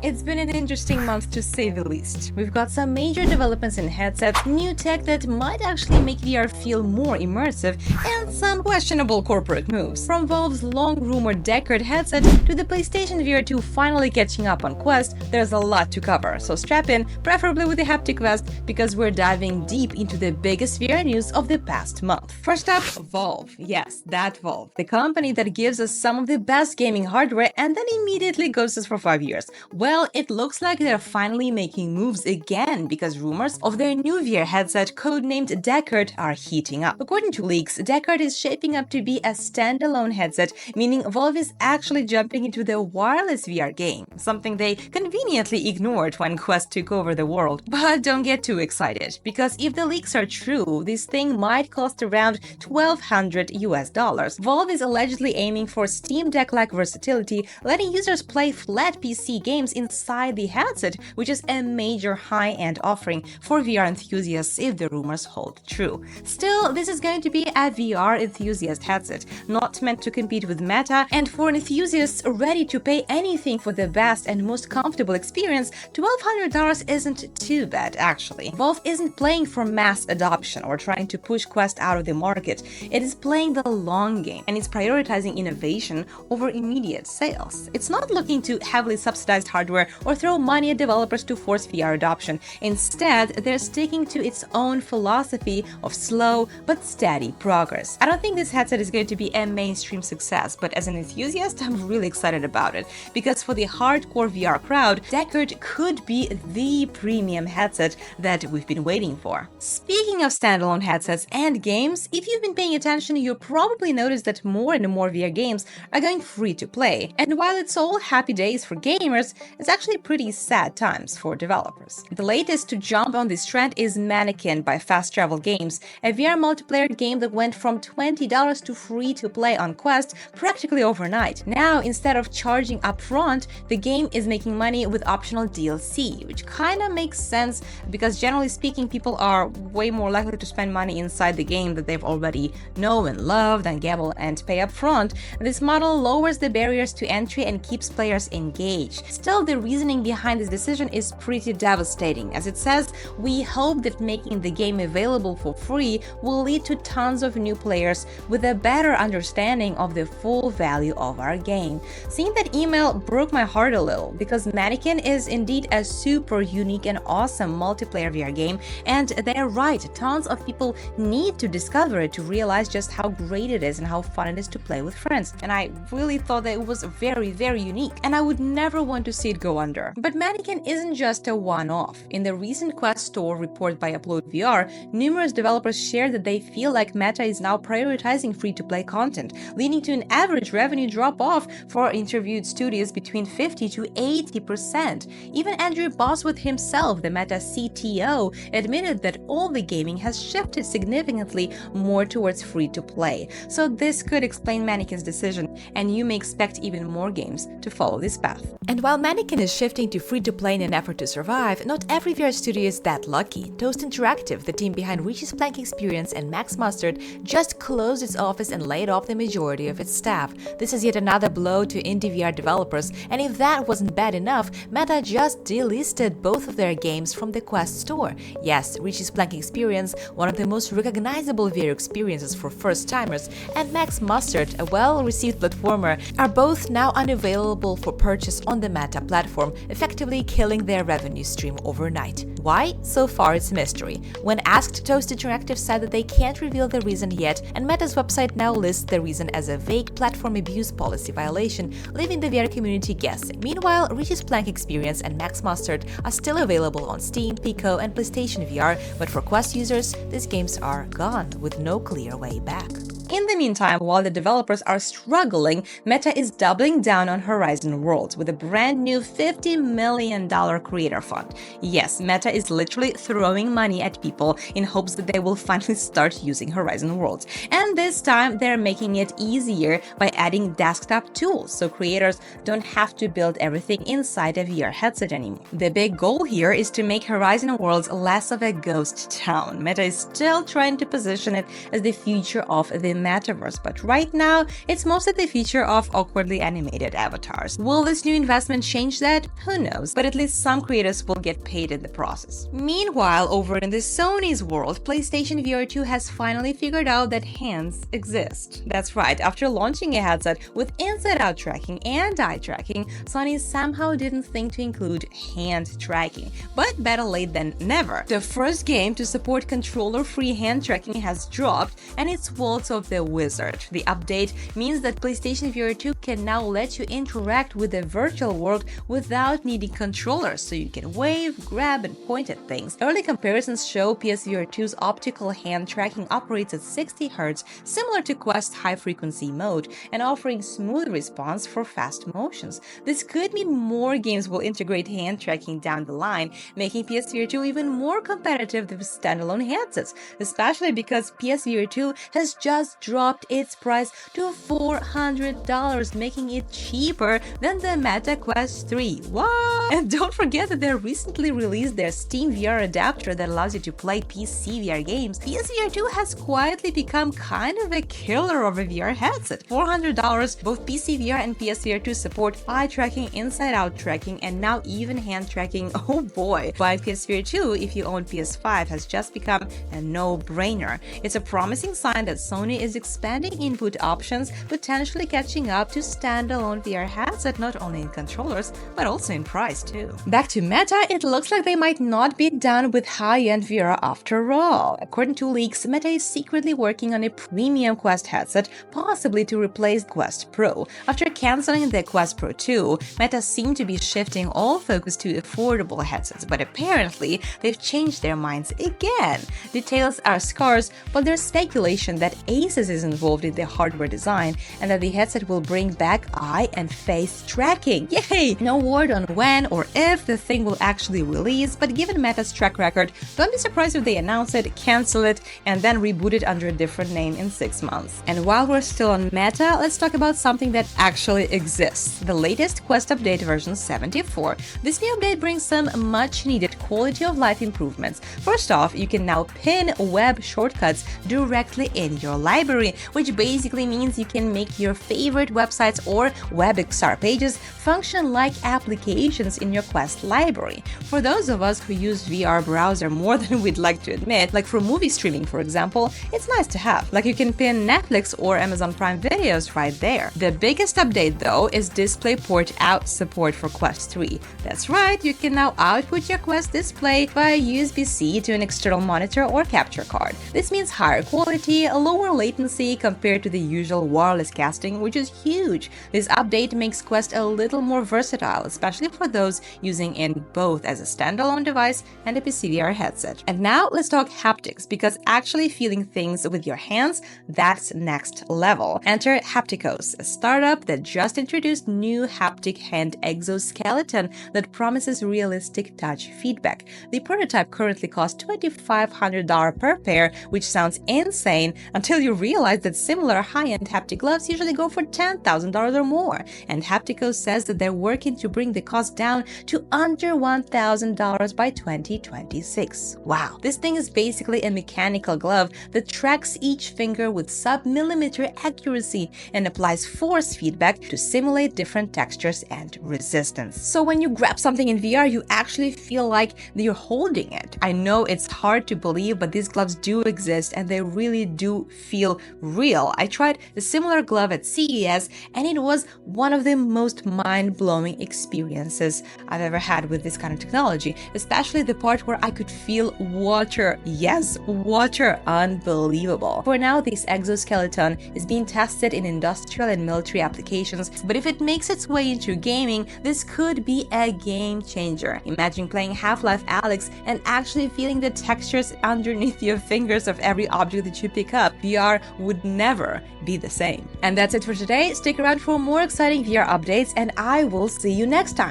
It's been an interesting month to say the least. We've got some major developments in headsets, new tech that might actually make VR feel more immersive, and some questionable corporate moves. From Valve's long-rumored Deckard headset to the PlayStation VR 2 finally catching up on Quest, there's a lot to cover, so strap in, preferably with a haptic vest, because we're diving deep into the biggest VR news of the past month. First up, Valve. Yes, that Valve. The company that gives us some of the best gaming hardware and then immediately ghosts us for 5 years. Well, it looks like they're finally making moves again because rumors of their new VR headset codenamed Deckard are heating up. According to leaks, Deckard is shaping up to be a standalone headset, meaning Valve is actually jumping into the wireless VR game, something they conveniently ignored when Quest took over the world. But don't get too excited, because if the leaks are true, this thing might cost around $1,200 US. Valve is allegedly aiming for Steam Deck-like versatility, letting users play flat PC games inside the headset, which is a major high-end offering for VR enthusiasts if the rumors hold true. Still, this is going to be a VR enthusiast headset, not meant to compete with Meta, and for enthusiasts ready to pay anything for the best and most comfortable experience, $1,200 isn't too bad, actually. Valve isn't playing for mass adoption or trying to push Quest out of the market. It is playing the long game, and it's prioritizing innovation over immediate sales. It's not looking to heavily subsidize hardware or throw money at developers to force VR adoption. Instead, they're sticking to its own philosophy of slow but steady progress. I don't think this headset is going to be a mainstream success, but as an enthusiast, I'm really excited about it, because for the hardcore VR crowd, Deckard could be the premium headset that we've been waiting for. Speaking of standalone headsets and games, if you've been paying attention, you probably noticed that more and more VR games are going free to play. And while it's all happy days for gamers, it's actually pretty sad times for developers. The latest to jump on this trend is Mannequin by Fast Travel Games, a VR multiplayer game that went from $20 to free to play on Quest practically overnight. Now, instead of charging upfront, the game is making money with optional DLC, which kinda makes sense because generally speaking, people are way more likely to spend money inside the game that they've already know and love than gamble and pay upfront. This model lowers the barriers to entry and keeps players engaged. Still, the reasoning behind this decision is pretty devastating. As it says, we hope that making the game available for free will lead to tons of new players with a better understanding of the full value of our game. Seeing that email broke my heart a little, because Mannequin is indeed a super unique and awesome multiplayer VR game, and they're right, tons of people need to discover it to realize just how great it is and how fun it is to play with friends. And I really thought that it was very, very unique, and I would never want to see it go under. But Mannequin isn't just a one-off. In the recent Quest Store report by Upload VR, numerous developers shared that they feel like Meta is now prioritizing free-to-play content, leading to an average revenue drop-off for interviewed studios between 50 to 80%. Even Andrew Bosworth himself, the Meta CTO, admitted that all the gaming has shifted significantly more towards free-to-play. So this could explain Mannequin's decision, and you may expect even more games to follow this path. And while Mannequin is shifting to free-to-play in an effort to survive, not every VR studio is that lucky. Toast Interactive, the team behind Richie's Plank Experience and Max Mustard, just closed its office and laid off the majority of its staff. This is yet another blow to indie VR developers, and if that wasn't bad enough, Meta just delisted both of their games from the Quest Store. Yes, Richie's Plank Experience, one of the most recognizable VR experiences for first-timers, and Max Mustard, a well-received platformer, are both now unavailable for purchase on the Meta platform, effectively killing their revenue stream overnight. Why? So far it's a mystery. When asked, Toast Interactive said that they can't reveal the reason yet, and Meta's website now lists the reason as a vague platform abuse policy violation, leaving the VR community guessing. Meanwhile, Richie's Plank Experience and Max Mustard are still available on Steam, Pico, and PlayStation VR, but for Quest users, these games are gone with no clear way back. In the meantime, while the developers are struggling, Meta is doubling down on Horizon Worlds with a brand new $50 million creator fund. Yes, Meta is literally throwing money at people in hopes that they will finally start using Horizon Worlds. And this time, they're making it easier by adding desktop tools, so creators don't have to build everything inside a VR headset anymore. The big goal here is to make Horizon Worlds less of a ghost town. Meta is still trying to position it as the future of the metaverse, but right now, it's mostly the feature of awkwardly animated avatars. Will this new investment change that? Who knows, but at least some creators will get paid in the process. Meanwhile, over in the Sony's world, PlayStation VR 2 has finally figured out that hands exist. That's right, after launching a headset with inside-out tracking and eye tracking, Sony somehow didn't think to include hand tracking. But better late than never. The first game to support controller-free hand tracking has dropped, and it's Waltz of the Wizard. The update means that PlayStation VR 2 can now let you interact with the virtual world without needing controllers, so you can wave, grab, and point at things. Early comparisons show PSVR 2's optical hand tracking operates at 60 Hz, similar to Quest's high-frequency mode, and offering smooth response for fast motions. This could mean more games will integrate hand tracking down the line, making PSVR 2 even more competitive with standalone headsets, especially because PSVR 2 has just dropped its price to $400, making it cheaper than the Meta Quest 3. What? And don't forget that they recently released their Steam VR adapter that allows you to play PC VR games. PSVR 2 has quietly become kind of a killer of a VR headset. $400, both PC VR and PSVR 2 support eye tracking, inside-out tracking, and now even hand tracking. Oh boy! Buying PSVR 2 if you own PS5 has just become a no-brainer. It's a promising sign that Sony is expanding input options, potentially catching up to standalone VR headset not only in controllers, but also in price too. Back to Meta, it looks like they might not be done with high-end VR after all. According to leaks, Meta is secretly working on a premium Quest headset, possibly to replace Quest Pro. After canceling the Quest Pro 2, Meta seemed to be shifting all focus to affordable headsets, but apparently they've changed their minds again. Details are scarce, but there's speculation that Asus is involved in the hardware design and that the headset will bring back eye and face tracking. Yay! No word on when or if the thing will actually release, but given Meta's track record, don't be surprised if they announce it, cancel it, and then reboot it under a different name in 6 months. And while we're still on Meta, let's talk about something that actually exists. The latest Quest update version 74. This new update brings some much-needed quality of life improvements. First off, you can now pin web shortcuts directly in your library, which basically means you can make your favorite websites or WebXR pages function like applications in your Quest library. For those of us who use VR browser more than we'd like to admit, like for movie streaming for example, it's nice to have. Like you can pin Netflix or Amazon Prime videos right there. The biggest update though is DisplayPort out support for Quest 3. That's right, you can now output your Quest display via USB-C to an external monitor or capture card. This means higher quality, a lower latency compared to the usual wireless casting, which is huge. This update makes Quest a little more versatile, especially for those using it both as a standalone device and a PC VR headset. And now let's talk haptics, because actually feeling things with your hands, that's next level. Enter Hapticos, a startup that just introduced new haptic hand exoskeleton that promises realistic touch feedback. The prototype currently costs $2,500 per pair, which sounds insane until you realize that similar high-end haptic gloves usually go for $10,000 or more. And Hapticos says that they're working to bring the cost down to under $1,000 by 2026. Wow, this thing is basically a mechanical glove that tracks each finger with sub-millimeter accuracy and applies force feedback to simulate different textures and resistance. So when you grab something in VR, you actually feel like you're holding it. I know it's hard to believe, but these gloves do exist and they really do feel real. I tried a similar glove at CES and it was one of the most mind-blowing experiences I've ever had with this kind of technology, especially the part where I could feel water. Yes, water. Unbelievable. For now, this exoskeleton is being tested in industrial and military applications, but if it makes its way into gaming, this could be a game changer. Imagine playing Half-Life Alyx and actually feeling the textures underneath your fingers of every object that you pick up. VR would never be the same. And that's it for today. Stick around for more exciting VR updates, and I will see you next time.